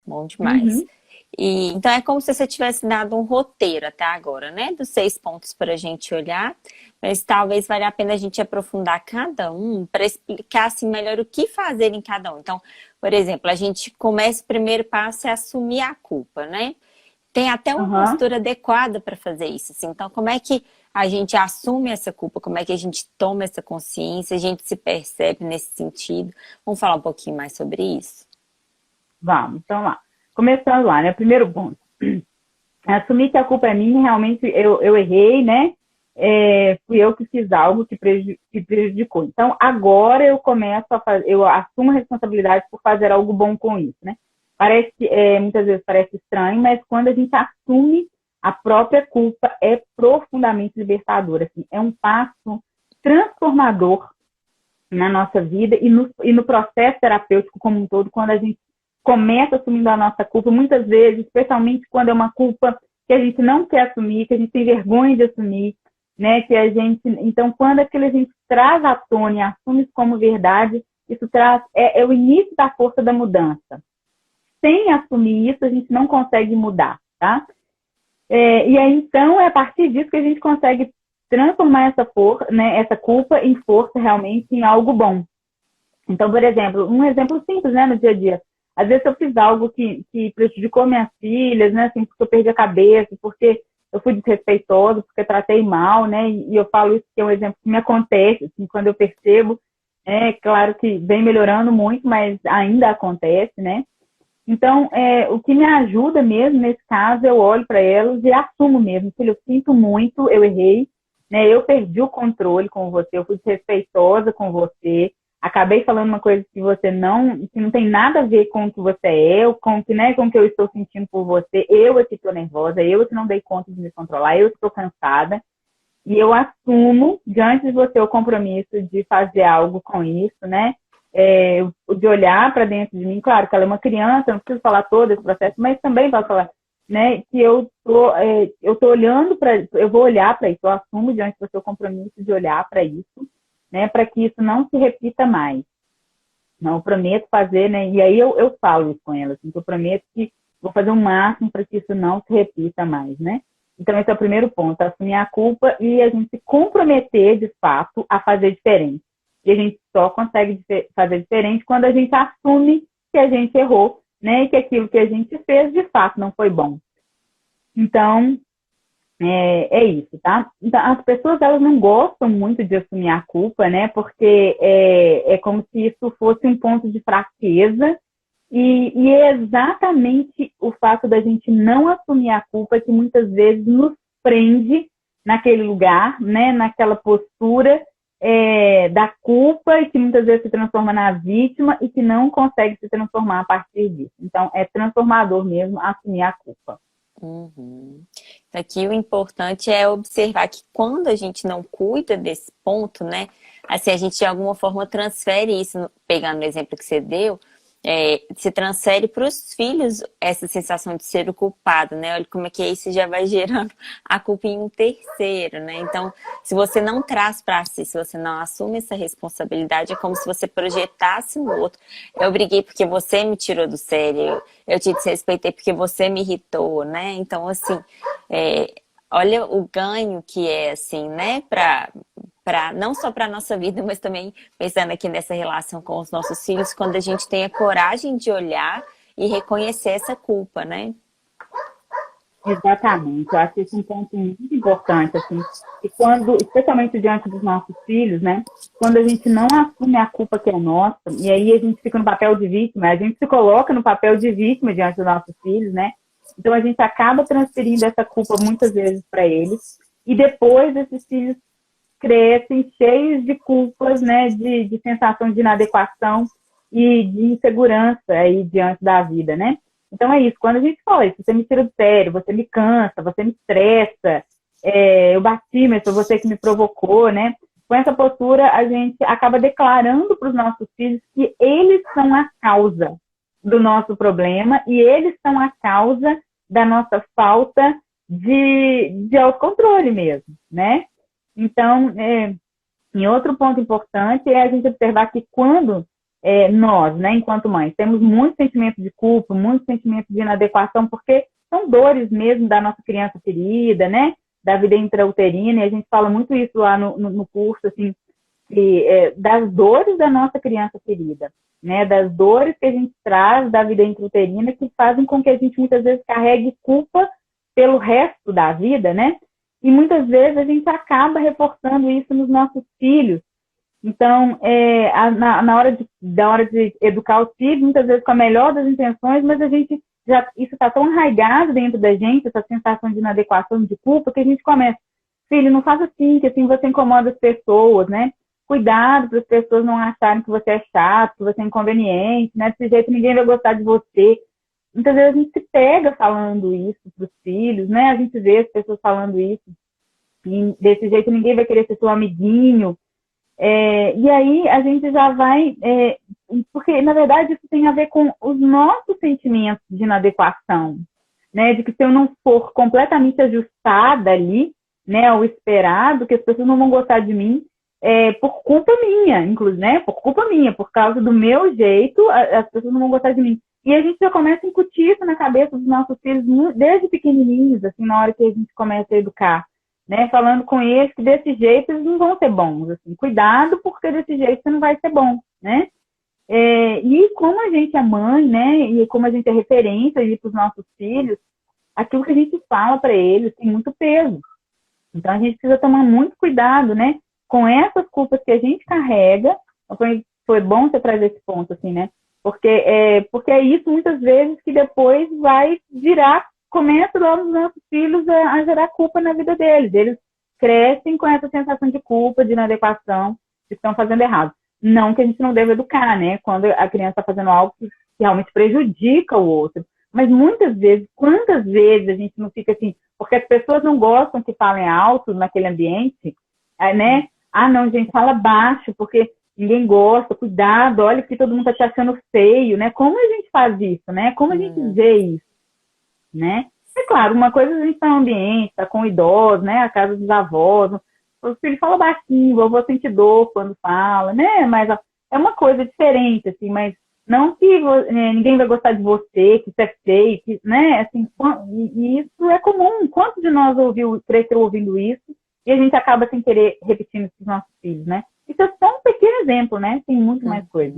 Bom demais. Uhum. E, então é como se você tivesse dado um roteiro até agora, né? Dos 6 pontos para a gente olhar, mas talvez valha a pena a gente aprofundar cada um para explicar assim melhor o que fazer em cada um. Então, por exemplo, a gente começa o primeiro passo é assumir a culpa, né? Tem até uma Aham. postura adequada para fazer isso, assim. Então, como é que a gente assume essa culpa? Como é que a gente toma essa consciência? A gente se percebe nesse sentido? Vamos falar um pouquinho mais sobre isso? Vamos, então lá. Começando lá, né? Primeiro ponto. Assumir que a culpa é minha, realmente eu errei, né? Fui eu que fiz algo que prejudicou. Então, agora eu começo a fazer, eu assumo a responsabilidade por fazer algo bom com isso, né? Parece, muitas vezes parece estranho, mas quando a gente assume a própria culpa, é profundamente libertador. Assim, é um passo transformador na nossa vida e no processo terapêutico como um todo, quando a gente começa assumindo a nossa culpa, muitas vezes, especialmente quando é uma culpa que a gente não quer assumir, que a gente tem vergonha de assumir, né? Que a gente, então, quando aquilo a gente traz à tona e assume isso como verdade, isso traz é o início da força da mudança. Sem assumir isso, a gente não consegue mudar, tá? E aí, então, é a partir disso que a gente consegue transformar essa culpa em força realmente em algo bom. Então, por exemplo, um exemplo simples, né, no dia a dia. Às vezes eu fiz algo que prejudicou minhas filhas, né, assim, porque eu perdi a cabeça, porque eu fui desrespeitosa, porque eu tratei mal, né, e eu falo isso que é um exemplo que me acontece, assim, quando eu percebo, claro que vem melhorando muito, mas ainda acontece, né. Então, o que me ajuda mesmo, nesse caso, eu olho para elas e assumo mesmo, filho, eu sinto muito, eu errei, né, eu perdi o controle com você, eu fui desrespeitosa com você, acabei falando uma coisa que não tem nada a ver com o que você é, ou com, né, com o que eu estou sentindo por você, eu é que estou nervosa, eu é que não dei conta de me controlar, eu estou cansada, e eu assumo, diante de você, o compromisso de fazer algo com isso, né? De olhar para dentro de mim, claro que ela é uma criança, não preciso falar todo esse processo, mas também posso falar, né, que eu tô olhando eu vou olhar para isso, eu assumo diante do seu compromisso de olhar para isso, né, para que isso não se repita mais. Não, eu prometo fazer, né, e aí eu falo isso com ela, assim, que eu prometo que vou fazer o máximo para que isso não se repita mais, né. Então, esse é o primeiro ponto, assumir a culpa e a gente se comprometer, de fato, a fazer diferente. E a gente só consegue fazer diferente quando a gente assume que a gente errou, né, e que aquilo que a gente fez, de fato, não foi bom. Então, é isso, tá? Então, as pessoas, elas não gostam muito de assumir a culpa, né? Porque é como se isso fosse um ponto de fraqueza e é exatamente o fato da gente não assumir a culpa que muitas vezes nos prende naquele lugar, né? Naquela postura da culpa e que muitas vezes se transforma na vítima e que não consegue se transformar a partir disso. Então, é transformador mesmo assumir a culpa. Uhum. Aqui o importante é observar que quando a gente não cuida desse ponto, né? Assim, a gente de alguma forma transfere isso, pegando o exemplo que você deu, se transfere para os filhos essa sensação de ser o culpado, né? Olha como é que isso já vai gerando a culpa em um terceiro, né? Então, se você não traz para si, se você não assume essa responsabilidade, é como se você projetasse no outro. Eu briguei porque você me tirou do sério, eu te desrespeitei porque você me irritou, né? Então, assim, é, olha o ganho que é, assim, né? Não só para a nossa vida, mas também pensando aqui nessa relação com os nossos filhos, quando a gente tem a coragem de olhar e reconhecer essa culpa, né? Exatamente, eu acho esse um ponto muito importante, assim, e quando, especialmente diante dos nossos filhos, né, quando a gente não assume a culpa que é nossa, e aí a gente fica no papel de vítima, a gente se coloca no papel de vítima diante dos nossos filhos, né, então a gente acaba transferindo essa culpa muitas vezes para eles, e depois esses filhos crescem cheios de culpas, né, de sensação de inadequação e de insegurança aí diante da vida, né? Então é isso, quando a gente fala isso, você me tira do sério, você me cansa, você me estressa, eu bati, mas foi você que me provocou, né? Com essa postura, a gente acaba declarando para os nossos filhos que eles são a causa do nosso problema e eles são a causa da nossa falta de autocontrole mesmo, né? Então, em outro ponto importante é a gente observar que quando nós, né, enquanto mães, temos muito sentimento de culpa, muito sentimento de inadequação, porque são dores mesmo da nossa criança ferida, né, da vida intrauterina, e a gente fala muito isso lá no curso, assim, das dores da nossa criança ferida, né, das dores que a gente traz da vida intrauterina que fazem com que a gente muitas vezes carregue culpa pelo resto da vida, né, e muitas vezes a gente acaba reforçando isso nos nossos filhos. Então, na hora de educar os filhos, muitas vezes com a melhor das intenções, mas a gente isso está tão arraigado dentro da gente, essa sensação de inadequação, de culpa, que a gente começa, filho, não faça assim, que assim você incomoda as pessoas, né? Cuidado para as pessoas não acharem que você é chato, que você é inconveniente, né? Desse jeito ninguém vai gostar de você. Muitas vezes a gente se pega falando isso para os filhos, né? A gente vê as pessoas falando isso, e desse jeito ninguém vai querer ser seu amiguinho. E aí a gente já vai... porque, na verdade, isso tem a ver com os nossos sentimentos de inadequação, né? De que se eu não for completamente ajustada ali, né, ao esperado, que as pessoas não vão gostar de mim, por culpa minha, inclusive, né? Por culpa minha, por causa do meu jeito, as pessoas não vão gostar de mim. E a gente já começa a incutir isso na cabeça dos nossos filhos desde pequenininhos, assim, na hora que a gente começa a educar. Né, falando com eles que desse jeito eles não vão ser bons, assim, cuidado porque desse jeito você não vai ser bom, né? E como a gente é mãe, né, e como a gente é referência para os nossos filhos, aquilo que a gente fala para eles tem muito peso. Então a gente precisa tomar muito cuidado, né, com essas culpas que a gente carrega. Foi bom você trazer esse ponto, assim, né? Porque é isso muitas vezes que depois vai virar, começa logo os nossos filhos a gerar culpa na vida deles. Eles crescem com essa sensação de culpa, de inadequação, que estão fazendo errado. Não que a gente não deva educar, né? Quando a criança está fazendo algo que realmente prejudica o outro. Mas muitas vezes, quantas vezes a gente não fica assim, porque as pessoas não gostam que falem alto naquele ambiente, né? Não, gente, fala baixo, porque ninguém gosta, cuidado, olha que todo mundo está te achando feio, né? Como a gente faz isso, né? Como a gente vê isso? Né? É claro, uma coisa a gente está no ambiente, está com idosos, né? A casa dos avós, o filho fala baixinho, o vovô sente dor quando fala, né? Mas é uma coisa diferente, assim, mas não que ninguém vai gostar de você, que isso é feio, que, né? Assim, e isso é comum. Quantos de nós cresceu ouvindo isso e a gente acaba sem querer repetindo isso para os nossos filhos, né? Isso é só um pequeno exemplo, né? Tem muito mais coisa.